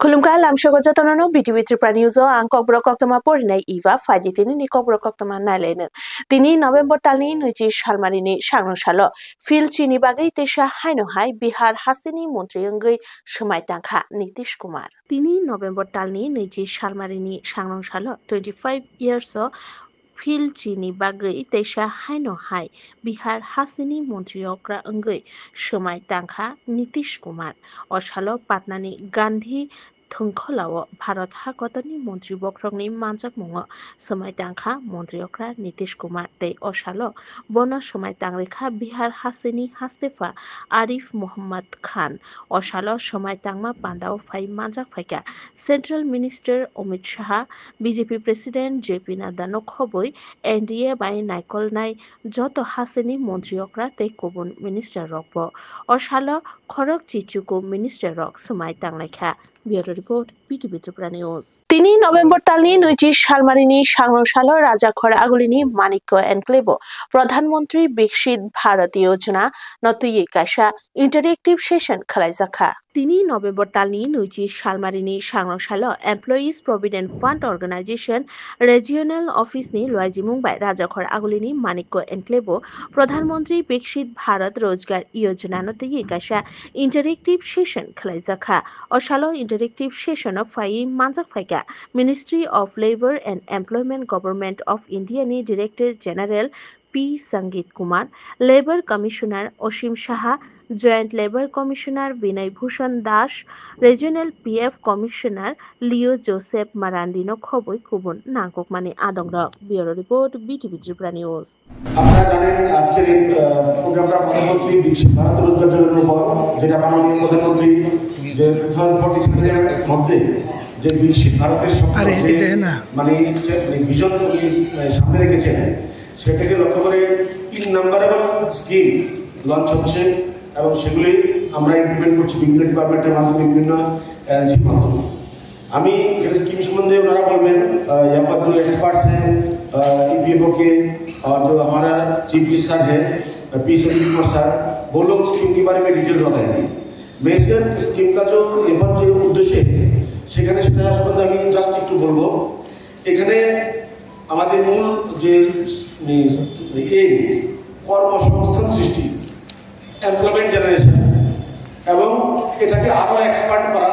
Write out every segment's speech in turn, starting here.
Kulumka lamshago jatonono BTV Tripura News ang kobrok koktoma porinai iwa fajitini ni kobrok koktoma nailene. Tini November talni nuichi shalmarini sangrong shalo fil chini bagai tesha haino hai Bihar Hasini Montri ngai Shomai Tangkha Nitish Kumar. Tini November talni nuichi shalmarini sangrong shalo 25 years o fil chini bagai tesha haino hai Bihar Hasini Montri okra ngai Shomai Tangkha Nitish Kumar. Oshalo Patnani Gandhi Thungkholawo Bharat Hakotani Montri Bokrongni Manjak Mungo Shomai Tangkha Montri Okra Nitish Kumar tei Oshalo Bono Shomai Tangrekha Bihar Hasini Hastefa Arif Muhammad Khan Oshalo Shomai Tangma Pandao Phai Manjak Phaika Central Minister Amit Shah BJP President JP Nadda Nokhoboi NDA bai Naikol Nai Joto Hasini Montri Okra tei Kobun Minister Rokbo Oshalo Khorok Chichuko Minister Rok Shomai Tangrekha Bureau Report BTV Tripura News. Tini November talni nuichi shalmarini sangrong shalo Rajakhor agulini Manikko Enclave Pradhanmantri Bikshit Bharat Yojana notui kaisa interactive session khalaijaka. Tini November talni nuichi shalmarini sangrong shalo Employees Provident Fund Organization Regional Office ni Loijimung bai Rajakhor agulini Manikko Enclave Pradhanmantri Bikshit Bharat Rozgar Yojana notui kaisa interactive session khalaijaka. Oshalo interactive session of Fai Manjak Phaika Ministry of Labour and Employment Government of India ni Director General P. Sangeet Kumar, Labour Commissioner Oshim Shaha, Joint Labour Commissioner Vinay Bhushan Das, Regional PF Commissioner Leo Joseph Marandino Khoboi Kubun Nangkok Mani Adongra. Bureau Report BTV Tripura News. আপনারা জানেন আজকের এই প্রোগ্রামটা প্রধানমন্ত্রী বিকশিত ভারত রোজগার যোজনার উপর যেটা মাননীয় প্রধানমন্ত্রী যে 2047 এর মধ্যে যে বিকশিত ভারতের স্বপ্ন মানে ভিশন সামনে রেখেছেন সেটাকে লক্ষ্য করে 3 নাম্বারেবল স্কিম লঞ্চ হচ্ছে এবং সেগুলি আমরা ইমপ্লিমেন্ট করছি বিভিন্ন ডিপার্টমেন্টের মাধ্যমে বিভিন্ন এজেন্সির মাধ্যমে। আমি এর স্কিম সম্বন্ধে ওনারা বলবেন यहाँ पर जो एक्सपर्ट्स हैं ईपीएफओ के और जो हमारा चीफ मिनिस्टर है पी संजीव कुमार सर वो लोग स्कीम के बारे में डिटेल्स बताएंगे। मैं सिर्फ स्कीम का जो এবার যে উদ্দেশ্য সেখানে সেটা সম্বন্ধে আমি জাস্ট একটু বলবো। এখানে আমাদের মূল যে এই কর্মসংস্থান সৃষ্টি এমপ্লয়মেন্ট জেনারেশন এবং এটাকে আরো এক্সপান্ড করা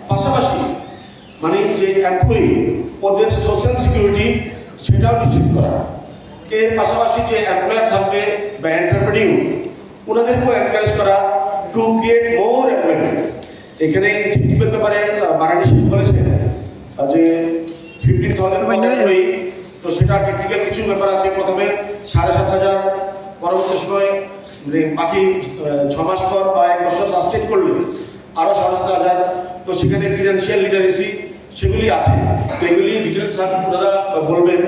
পাশাপাশি মানে যে এমপ্লয়ি ওদের সোশ্যাল সিকিউরিটি সেটাও নিশ্চিত করা এর পাশাপাশি যে এমপ্লয়ার থাকবে বা এন্টারপ্রেনিউ ওনাদেরকেও এনকারেজ করা টু ক্রিয়েট মোর এমপ্লয়মেন্ট। এখানে ইনসেন্টিভের ব্যাপারে বারাণসী বলেছে যে 15,000 এমপ্লয়ি তো সেটা টেকনিক্যাল কিছু ব্যাপার আছে প্রথমে 7,500 পরবর্তী সময় বাকি 6 মাস পর বা 1 বছর সাস্টেইন করলে আরো 7,500 তো সেখানে ফিনান্সিয়াল লিটারেসি সেগুলি আছে তো এগুলি ডিটেইলস আপনারা বলবেন।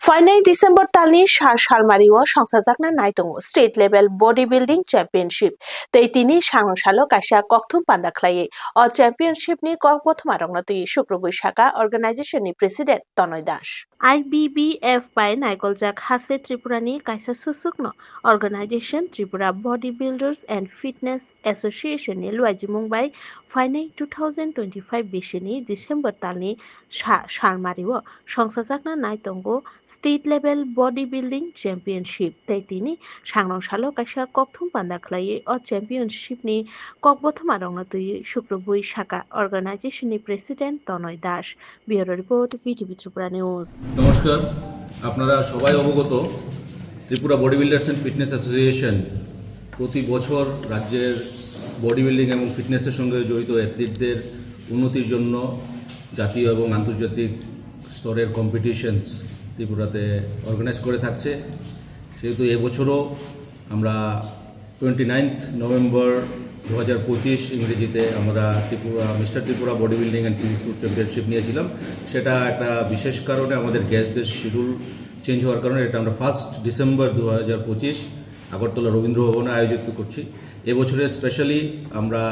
Finally, December talni shalmariwo songsajakna naitongo state level bodybuilding championship tei tini sangrong shalo kaisa kokthum panda khlai o championship ni kokbothmarongna tui Shukroboi Shaka organization ni president Tonoy Das IBBF by Naigoljak Hase Tripura ni kaisa susukno organization Tripura Bodybuilders and Fitness Association ni Loijimung by Finally 2025 bishini December talni shalmariwo songsajakna naitongo State Level Bodybuilding Championship tei tini sangrong shalo kaisa kokthum panda khlai o championship ni kokbothmarongna tui Shukroboi Shaka organization ni president Tonoy Das Bureau Report BTV Tripura News. নমস্কার, আপনারা সবাই অবগত Tripura body builders and fitness association প্রতি বছর রাজ্যের body building এবং ফিটনেসের সঙ্গে জড়িত অ্যাথলিটদের উন্নতির জন্য জাতীয় এবং আন্তর্জাতিক স্তরের কম্পিটিশনস ত্রিপুরাতে অর্গানাইজ করে থাকছে। সেহেতু এবছরও আমরা 29 নভেম্বর 2025 ইংরেজিতে আমরা mister Tripura body building and fitness championship নিয়েছিলাম। সেটা একটা বিশেষ কারণে আমাদের গেস্টদের শিডিউল চেঞ্জ হওয়ার কারণে এটা আমরা 1 ডিসেম্বর 2025 আগরতলা রবীন্দ্র ভবনে আয়োজিত করছি। এবছরে স্পেশালি আমরা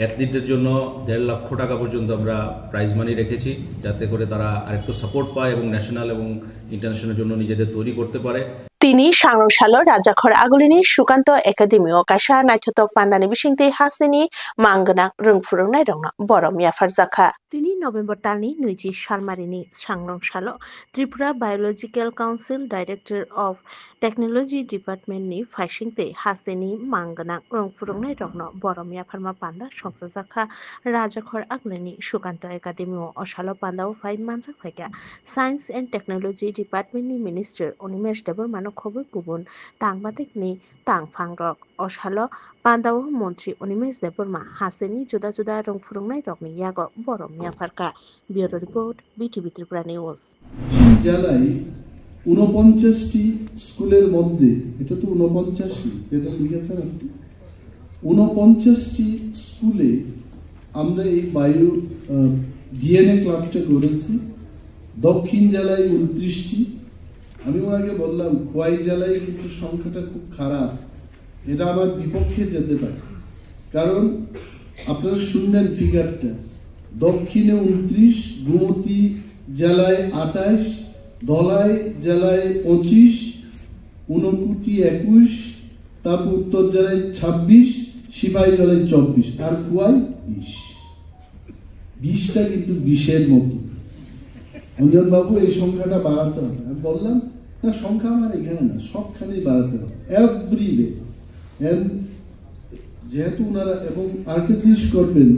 অ্যাথলিটদের জন্য 1.5 লক্ষ টাকা পর্যন্ত আমরা প্রাইজ মানি রেখেছি, যাতে করে তারা আরেকটু সাপোর্ট পায় এবং ন্যাশনাল এবং ইন্টারন্যাশনাল জন্য নিজেদের তৈরি করতে পারে। তিনি সাংরংসালো রাজাখর আগুলিनि Sukanta academy o kaisa naithotok pandani bisingtwi hasini manggana rungfurungnai rokno boro miafarjaka। তিনি নভেম্বর তালনি নৈজি শালমারিনি সাংরংসালো Tripura biological council director of technology ডিপার্টমেন্টनि फाइसिंतै हासिनि मांगना रंफुरंनाय रकनो बरो मियाफारमा पान्दा संसाजाखा राजाखर आगुलिनि सुकाন্ত एकाडेमि o असालो पान्दाव फाइ मानजाक फाइका साइन्स एन्ड टेक्नोलजी डिपार्टमेन्टनि मिनिस्टार अनिमेश देबरमानो खबै गुबुन तांबातेकनि तांफांरक असालो पान्दाव मन्त्री अनिमेश देबरमा हासिनि जुदा जुदा रंफुरंनाय रकनि यागो बरो मियाफारका। Bureau report BTV Tripura news. জেলায় 49টি স্কুলের মধ্যে, এটা তো 49 যেটা লিখেছেন আপনি, 49টি স্কুলে আমরা এই বায়ো ডিএনএ ক্লাবটা করেছি। দক্ষিণ জেলায় 29টি। আমি ওনাকে বললাম খোয়াই জেলায় কিন্তু সংখ্যাটা খুব খারাপ, এটা আমার বিপক্ষে যেতে পারে, কারণ আপনারা শুনবেন ফিগারটা, দক্ষিণে 29, গোমতী জেলায় 28, ধলাই জেলায় 25, ঊনকোটি 21, তারপর উত্তর জেলায় 26, সিপাহী জেলায় 24 আর খোয়াই 20টা কিন্তু 20-এর মতো। অঞ্জন বাবু এই সংখ্যাটা বাড়াতে হবে। আমি বললাম না, সংখ্যা আমার এখানে না, সবখানেই বাড়াতে হবে, এভরিওয়ে। যেহেতু ওনারা, এবং আরেকটা জিনিস করবেন,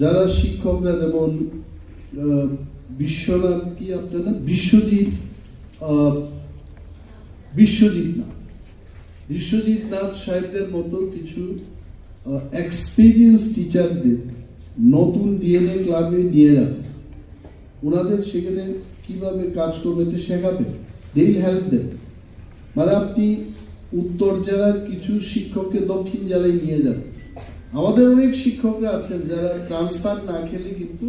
যারা শিক্ষকরা, যেমন বিশ্বনাথ কি আপনার না, বিশ্বজিৎ নাথ সাহেবদের মতো কিছু এক্সপিরিয়েন্স টিচারদের নতুন ডিএনএ ক্লাবে নিয়ে যাবে, ওনাদের সেখানে কিভাবে কাজ করবে এটা শেখাবে, দে উইল হেল্প দেম। মানে আপনি উত্তর জেলার কিছু শিক্ষককে দক্ষিণ জেলায় নিয়ে যাবেন। আমাদের অনেক শিক্ষকরা আছেন যারা ট্রান্সফার না খেলে কিন্তু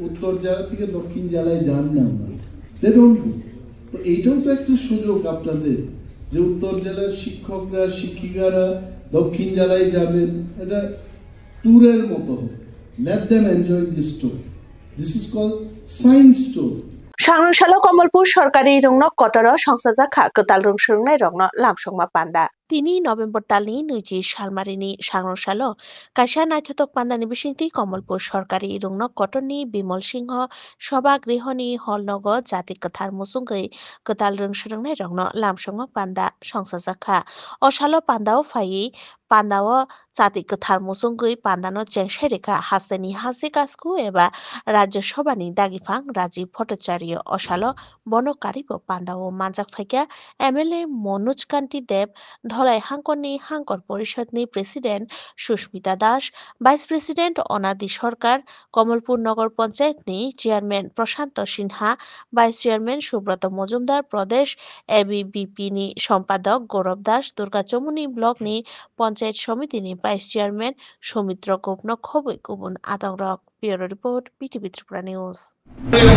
উত্তর জেলা থেকে দক্ষিণ জেলায় যান না, তো এইটাও তো একটা সুযোগ আপনাদের, যে উত্তর জেলার শিক্ষকরা শিক্ষিকারা দক্ষিণ জেলায় যাবেন, এটা ট্যুরের মতো হবে। Let them enjoy this tour. This is called science tour. সাংরংসালো Kamalpur সরকারি রংন কটর সংসাজাখা কতাল রংসুরংনাই রংন লামসংমা পান্ডা। তিনি নভেম্বর তালনি নৈজি শালমারিনি সাংরংসালো কাইসা নাইথতক পান্দানি বিসিংতি কমলপুর সরকারি রংন কটরনি বিমল সিংহ সভাগৃহনি হলনগ জাতি কথার মুসুঙ্গৈ কতাল রংসুরংনাই রংন লামসংমা পান্ডা সংসাজাখা অসালো পান্দাও ফাই পান্দাও জাতি কথার মুসুঙ্গৈ পান্দানো চেংসাই রেখা হাসেনি হাসি কাসকু এবা রাজ্যসভানি দাগিফাং রাজীব ভট্টাচার্য অসালো বনকারিব পান্দাও মানজাক ফাইকা এমএলএ মনোজ কান্তি দেব, ধলাই হাঙ্করনি হাঙ্কর পরিষদনি president Susmita Das, vice president Anadi Sarkar, Kamalpur Nagar পঞ্চায়েতনি chairman Prashanta Sinha, vice chairman Subrata Majumdar, Pradesh এবিবিপিনি সম্পাদক গৌরব দাস, দুর্গাচমুনি ব্লকনি পঞ্চায়েত সমিতিনি ভাইস চেয়ারম্যান সৌমিত্র গোপন খবৈ গুবুন আদংরক। Bureau report BTV Tripura news.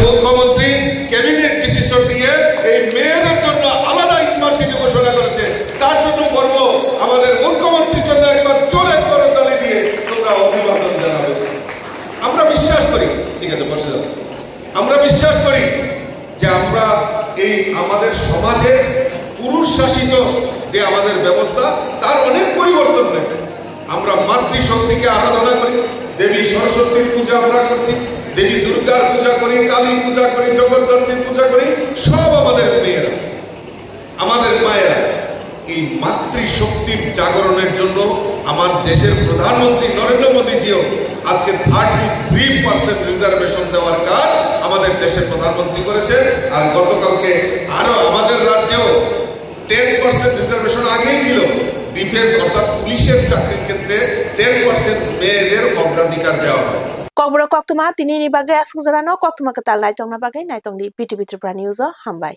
মুখ্যমন্ত্রী ক্যাবিনেট ডিসিশন নিয়ে এই মেয়েদের জন্য আলাদা ইউনিভার্সিটি ঘোষণা করেছে, তার জন্য গর্ব। আমাদের মুখ্যমন্ত্রীর জন্য একবার জোরে করতালি দিয়ে তোমরা অভিবাদন জানাবে। আমরা বিশ্বাস করি, ঠিক আছে বসে যাও, আমরা বিশ্বাস করি যে আমরা এই আমাদের সমাজে পুরুষ শাসিত যে আমাদের ব্যবস্থা, তার অনেক পরিবর্তন হয়েছে। আমরা মাতৃশক্তিকে আরাধনা করি, দেবী সরস্বতীর পূজা আমরা করছি, দেবী দুর্গার পূজা করি, কালী পূজা করি, জগদ্ধাত্রীর পূজা করি, সব আমাদের মেয়েরা, আমাদের মায়েরা। এই মাতৃশক্তির জাগরণের জন্য আমার দেশের প্রধানমন্ত্রী নরেন্দ্র মোদীজিও আজকে 33% রিজার্ভেশন দেওয়ার কাজ আমাদের দেশের প্রধানমন্ত্রী করেছে। আর গতকালকে আরো আমাদের রাজ্যেও 10% রিজার্ভেশন আগেই ছিল। ডিফেন্স অর্থাৎ পুলিশের চাকরির ক্ষেত্রে 10% মেয়েদের অগ্রাধিকার দেওয়া হয়। ককবর কক্তমা তিনি নিবাগে আসুক জানানো কক্তমা কাতাল নাইতং না বাগে নাইতং দি বিটিভি ত্রিপুরা নিউজ হামবাই।